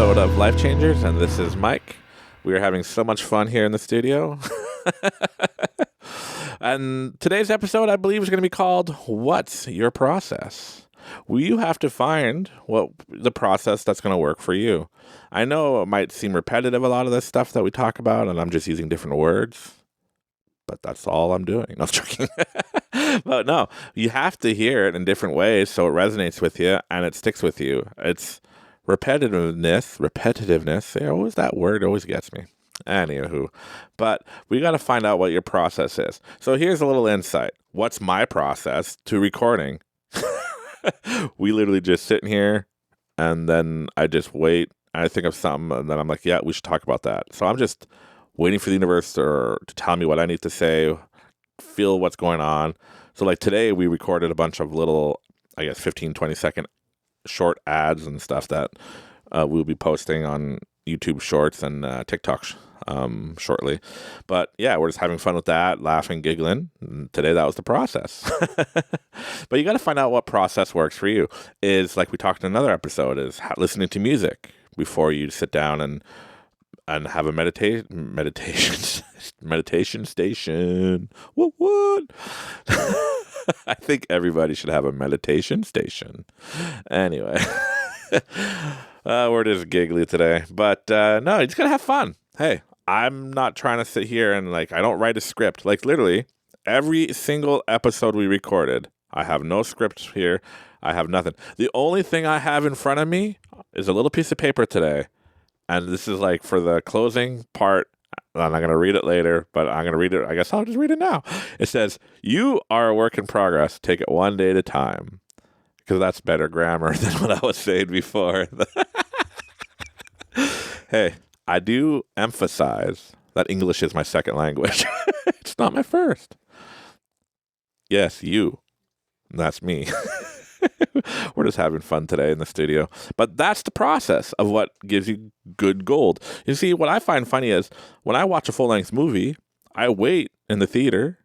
episode of Life Changers, and this is Mike. We are having so much fun here in the studio. And today's episode, I believe, is going to be called What's Your Process? Well, you have to find what the process that's going to work for you. I know it might seem repetitive, a lot of this stuff that we talk about, and I'm just using different words, but that's all I'm doing. No, I'm joking. But no, you have to hear it in different ways so it resonates with you and it sticks with you. It's repetitiveness. Yeah, always that word always gets me. Anywho, but we got to find out what your process is. So here's a little insight. What's my process to recording? We literally just sit in here and then I just wait. I think of something and then I'm like, yeah, we should talk about that. So I'm just waiting for the universe to tell me what I need to say, feel what's going on. So like today we recorded a bunch of little, 15, 20-second short ads and stuff that we'll be posting on YouTube Shorts and TikTok shortly. But yeah, we're just having fun with that, laughing, giggling. And today that was the process. But you got to find out what process works for you. Is like we talked in another episode, is listening to music before you sit down and have a meditation station. What? I think everybody should have a meditation station. Anyway, we're just giggly today, but no, you just gotta have fun. Hey, I'm not trying to sit here and I don't write a script. Like literally every single episode we recorded, I have no script here. I have nothing. The only thing I have in front of me is a little piece of paper today. And this is for the closing part. I'm not going to read it later, but I'm going to read it. I guess I'll just read it now. It says, you are a work in progress. Take it one day at a time. Because that's better grammar than what I was saying before. Hey, I do emphasize that English is my second language. It's not my first. Yes, you. That's me. We're just having fun today in the studio. But that's the process of what gives you good gold. You see, what I find funny is when I watch a full-length movie, I wait in the theater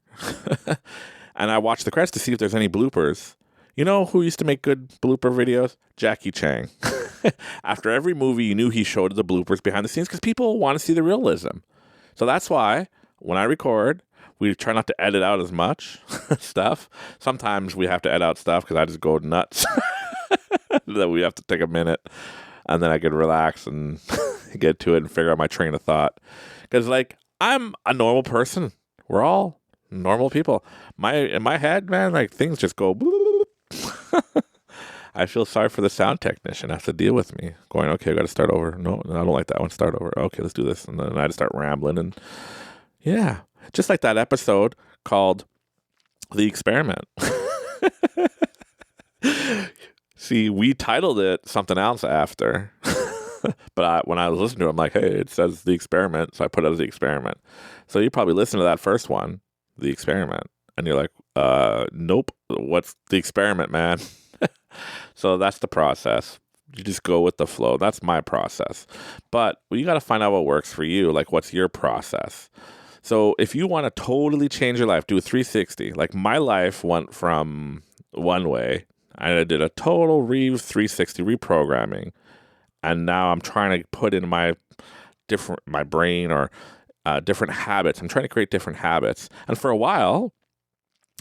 and I watch the credits to see if there's any bloopers. You know who used to make good blooper videos? Jackie Chan. After every movie, you knew he showed the bloopers behind the scenes because people want to see the realism. So that's why when I record, we try not to edit out as much stuff. Sometimes we have to edit out stuff because I just go nuts. That we have to take a minute and then I can relax and get to it and figure out my train of thought. Because I'm a normal person. We're all normal people. In my head, man, things just go. I feel sorry for the sound technician. Has to deal with me going, okay, I got to start over. No, I don't like that one. Start over. Okay, let's do this. And then I just start rambling and yeah. Just like that episode called The Experiment. See, we titled it something else after. But when I was listening to it, I'm like, hey, it says The Experiment. So I put it as The Experiment. So you probably listen to that first one, The Experiment. And you're like, nope, what's The Experiment, man? So that's the process. You just go with the flow. That's my process. But you got to find out what works for you. What's your process? So if you want to totally change your life, do a 360. My life went from one way. I did a total 360 reprogramming. And now I'm trying to put in my brain or different habits. I'm trying to create different habits. And for a while,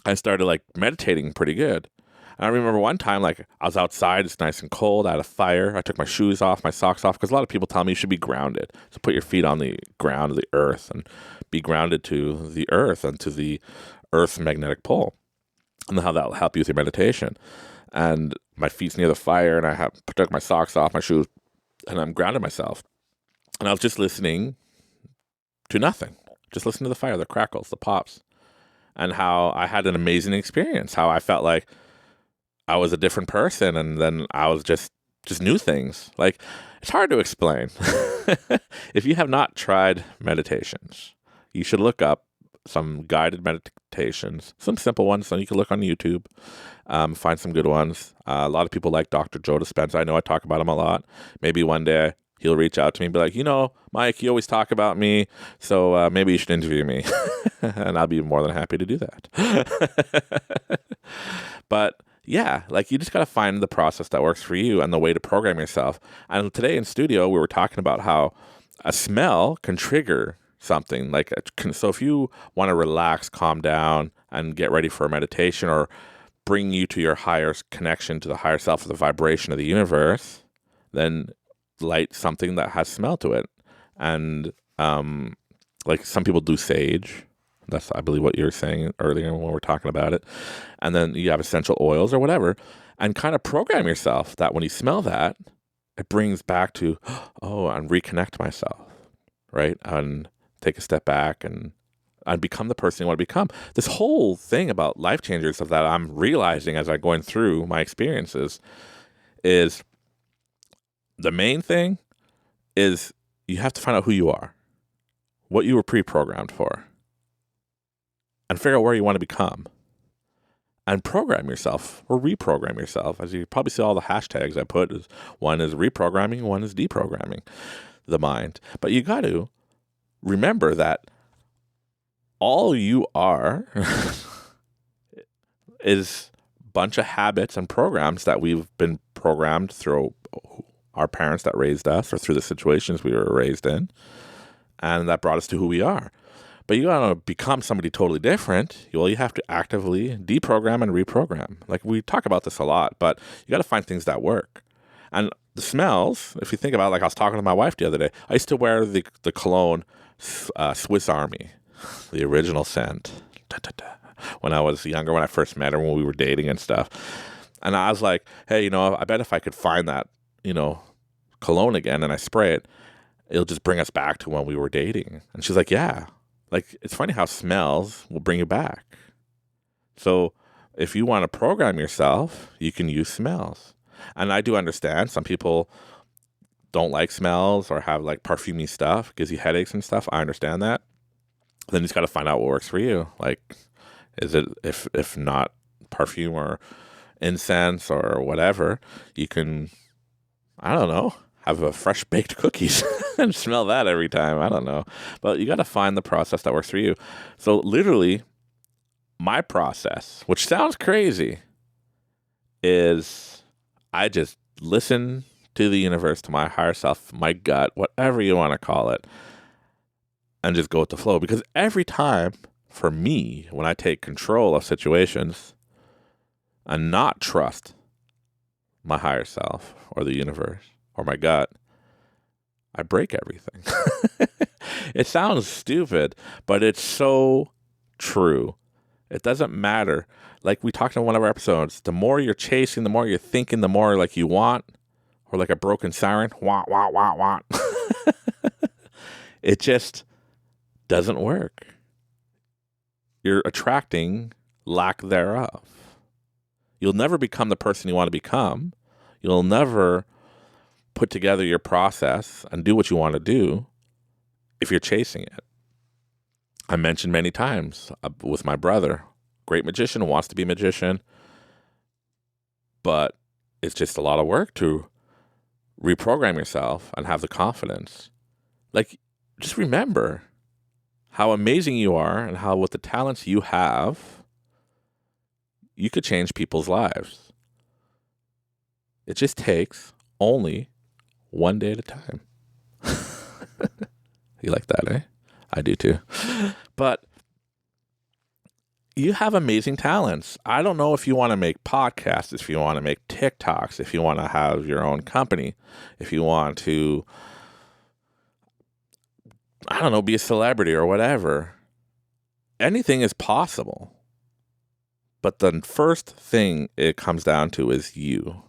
I started meditating pretty good. And I remember one time, I was outside, it's nice and cold, I had a fire, I took my shoes off, my socks off, because a lot of people tell me you should be grounded. So put your feet on the ground of the earth and be grounded to the earth and to the earth's magnetic pole. And how that will help you with your meditation. And my feet's near the fire, and I took my socks off, my shoes, and I'm grounded myself. And I was just listening to nothing. Just listening to the fire, the crackles, the pops. And how I had an amazing experience, how I felt like I was a different person, and then I was just new things. It's hard to explain. If you have not tried meditations, you should look up some guided meditations, some simple ones. So you can look on YouTube, find some good ones. A lot of people like Dr. Joe Dispenza. I know I talk about him a lot. Maybe one day he'll reach out to me and be like, Mike, you always talk about me, so maybe you should interview me. And I'll be more than happy to do that. But Yeah, like you just got to find the process that works for you and the way to program yourself. And today in studio, we were talking about how a smell can trigger something. So if you want to relax, calm down, and get ready for a meditation or bring you to your higher connection to the higher self, the vibration of the universe, then light something that has smell to it. And like some people do sage. That's, I believe, what you were saying earlier when we were talking about it. And then you have essential oils or whatever, and kind of program yourself that when you smell that, it brings back to, oh, and reconnect myself, right? And take a step back and become the person you want to become. This whole thing about life changers of that I'm realizing as I'm going through my experiences is the main thing is you have to find out who you are, what you were pre-programmed for, and figure out where you want to become and program yourself or reprogram yourself. As you probably see all the hashtags I put, is one is reprogramming, one is deprogramming the mind. But you got to remember that all you are is a bunch of habits and programs that we've been programmed through our parents that raised us or through the situations we were raised in, and that brought us to who we are. But you got to become somebody totally different. You have to actively deprogram and reprogram. Like we talk about this a lot, but you got to find things that work. And the smells, if you think about it, like I was talking to my wife the other day, I used to wear the cologne Swiss Army, the original scent, when I was younger, when I first met her, when we were dating and stuff. And I was like, hey, I bet if I could find that, cologne again and I spray it, it'll just bring us back to when we were dating. And she's like, yeah. Like, it's funny how smells will bring you back. So if you want to program yourself, you can use smells. And I do understand some people don't like smells or have like perfumey stuff, gives you headaches and stuff. I understand that. Then you just got to find out what works for you. Like, is it, if not perfume or incense or whatever, you can, I don't know, have a fresh baked cookies and smell that every time. I don't know. But you got to find the process that works for you. So literally, my process, which sounds crazy, is I just listen to the universe, to my higher self, my gut, whatever you want to call it, and just go with the flow. Because every time, for me, when I take control of situations and not trust my higher self or the universe, or my gut, I break everything. It sounds stupid, but it's so true. It doesn't matter. Like we talked in one of our episodes, the more you're chasing, the more you're thinking, the more like you want, or like a broken siren, wah, wah, wah, wah. It just doesn't work. You're attracting lack thereof. You'll never become the person you want to become. You'll never put together your process and do what you want to do if you're chasing it. I mentioned many times with my brother, great magician, wants to be a magician, but it's just a lot of work to reprogram yourself and have the confidence. Like, just remember how amazing you are and how with the talents you have, you could change people's lives. It just takes only one day at a time. You like that, eh? I do too. But you have amazing talents. I don't know if you want to make podcasts, if you want to make TikToks, if you want to have your own company, if you want to, I don't know, be a celebrity or whatever. Anything is possible. But the first thing it comes down to is you.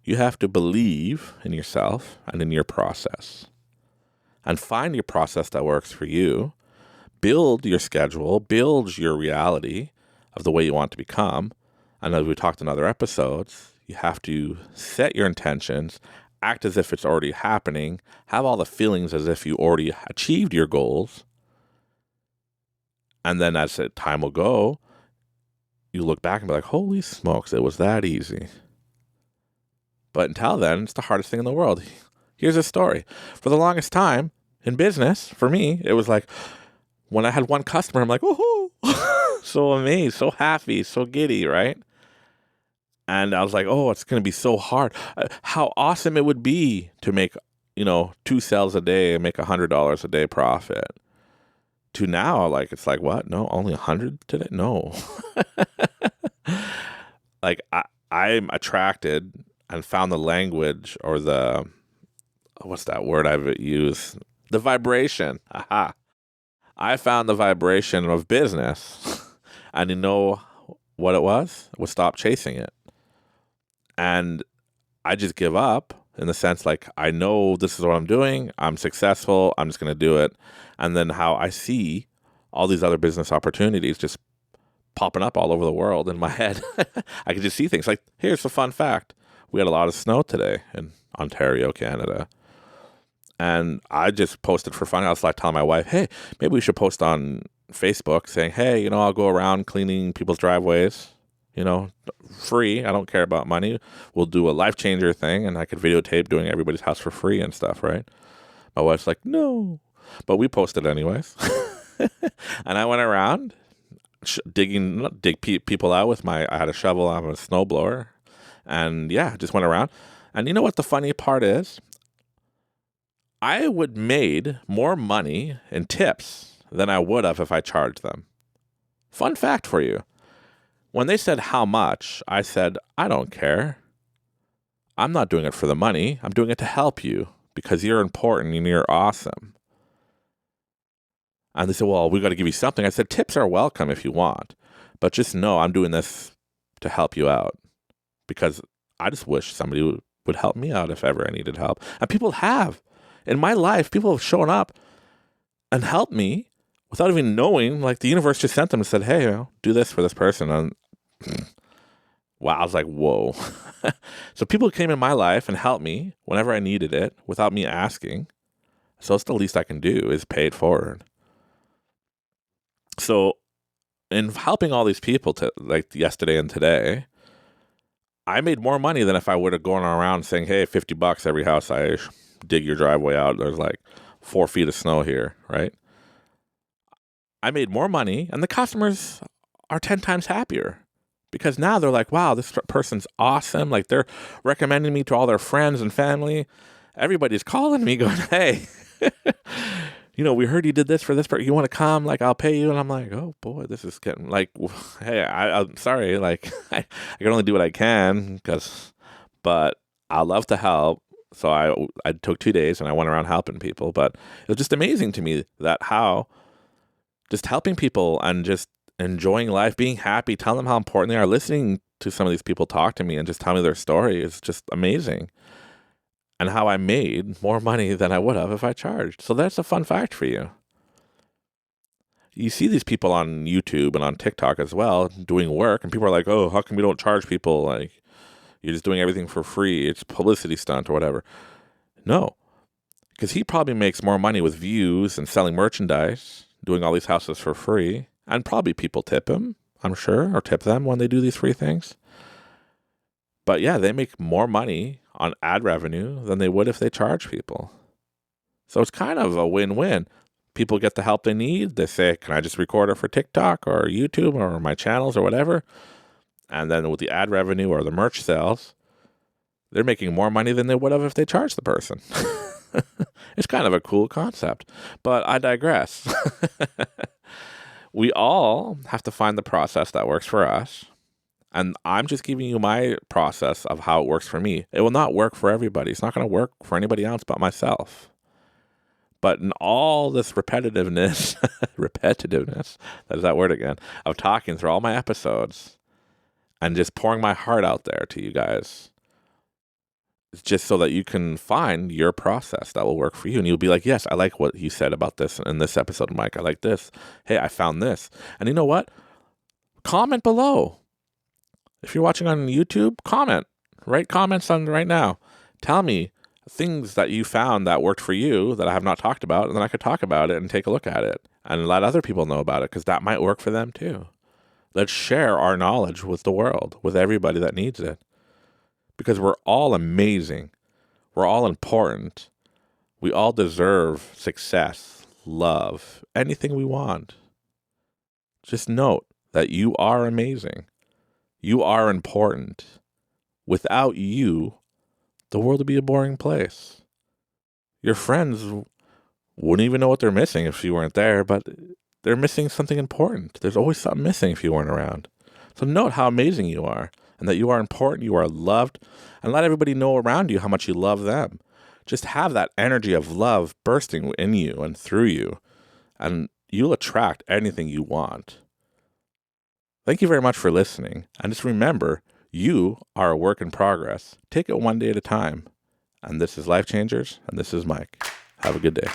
You have to believe in yourself and in your process. And find your process that works for you. Build your schedule. Build your reality of the way you want to become. And as we talked in other episodes, you have to set your intentions, act as if it's already happening, have all the feelings as if you already achieved your goals. And then as time will go, you look back and be like, holy smokes, it was that easy. But until then, it's the hardest thing in the world. Here's a story. For the longest time in business, for me, it was like when I had one customer, I'm like, woohoo, so amazed, so happy, so giddy, right? And I was like, oh, it's going to be so hard. How awesome it would be to make, 2 sales a day and make $100 a day profit. To now, like, it's like, what? No, only 100 today? No. Like, I'm attracted and found the language or what's that word I've used? The vibration. Aha. I found the vibration of business. And you know what it was? It was stop chasing it. And I just give up in the sense like, I know this is what I'm doing. I'm successful. I'm just going to do it. And then how I see all these other business opportunities just popping up all over the world in my head. I can just see things like, here's a fun fact. We had a lot of snow today in Ontario, Canada. And I just posted for fun. I was like telling my wife, hey, maybe we should post on Facebook saying, hey, I'll go around cleaning people's driveways, free. I don't care about money. We'll do a life changer thing. And I could videotape doing everybody's house for free and stuff, right? My wife's like, no. But we posted anyways. And I went around dig people out with I had a shovel, I have a snowblower. And yeah, just went around. And you know what the funny part is? I would made more money in tips than I would have if I charged them. Fun fact for you. When they said how much, I said, I don't care. I'm not doing it for the money. I'm doing it to help you because you're important and you're awesome. And they said, well, we got to give you something. I said, tips are welcome if you want, but just know I'm doing this to help you out because I just wish somebody would help me out if ever I needed help. And people have. In my life, people have shown up and helped me without even knowing. Like the universe just sent them and said, hey, do this for this person. And wow, I was like, whoa. So people came in my life and helped me whenever I needed it without me asking. So it's the least I can do is pay it forward. So in helping all these people to like yesterday and today, I made more money than if I would have gone around saying, hey, $50 every house I dig your driveway out. There's like 4 feet of snow here, right? I made more money and the customers are 10 times happier because now they're like, wow, this person's awesome. Like they're recommending me to all their friends and family. Everybody's calling me going, hey, we heard you did this for this person. You want to come? Like, I'll pay you. And I'm like, oh boy, this is getting like, hey, I'm sorry. Like I can only do what I can but I love to help. So I took 2 days and I went around helping people, but it was just amazing to me that how just helping people and just enjoying life, being happy, telling them how important they are, listening to some of these people talk to me and just tell me their story is just amazing. And how I made more money than I would have if I charged. So that's a fun fact for you. You see these people on YouTube and on TikTok as well doing work, and people are like, oh, how come we don't charge people? Like, you're just doing everything for free. It's a publicity stunt or whatever. No, because he probably makes more money with views and selling merchandise, doing all these houses for free. And probably people tip him, I'm sure, or tip them when they do these free things. But yeah, they make more money on ad revenue than they would if they charge people. So it's kind of a win-win. People get the help they need. They say, can I just record it for TikTok or YouTube or my channels or whatever? And then with the ad revenue or the merch sales, they're making more money than they would have if they charged the person. It's kind of a cool concept, but I digress. We all have to find the process that works for us. And I'm just giving you my process of how it works for me. It will not work for everybody. It's not going to work for anybody else but myself. But in all this repetitiveness, that is that word again, of talking through all my episodes, and just pouring my heart out there to you guys. It's just so that you can find your process that will work for you. And you'll be like, yes, I like what you said about this in this episode, Mike. I like this. Hey, I found this. And you know what? Comment below. If you're watching on YouTube, comment. Write comments on right now. Tell me things that you found that worked for you that I have not talked about, and then I could talk about it and take a look at it and let other people know about it because that might work for them too. Let's share our knowledge with the world, with everybody that needs it. Because we're all amazing. We're all important. We all deserve success, love, anything we want. Just note that you are amazing. You are important. Without you, the world would be a boring place. Your friends wouldn't even know what they're missing if you weren't there, but they're missing something important. There's always something missing if you weren't around. So note how amazing you are and that you are important, you are loved, and let everybody know around you how much you love them. Just have that energy of love bursting in you and through you, and you'll attract anything you want. Thank you very much for listening. And just remember, you are a work in progress. Take it one day at a time. And this is Life Changers, and this is Mike. Have a good day.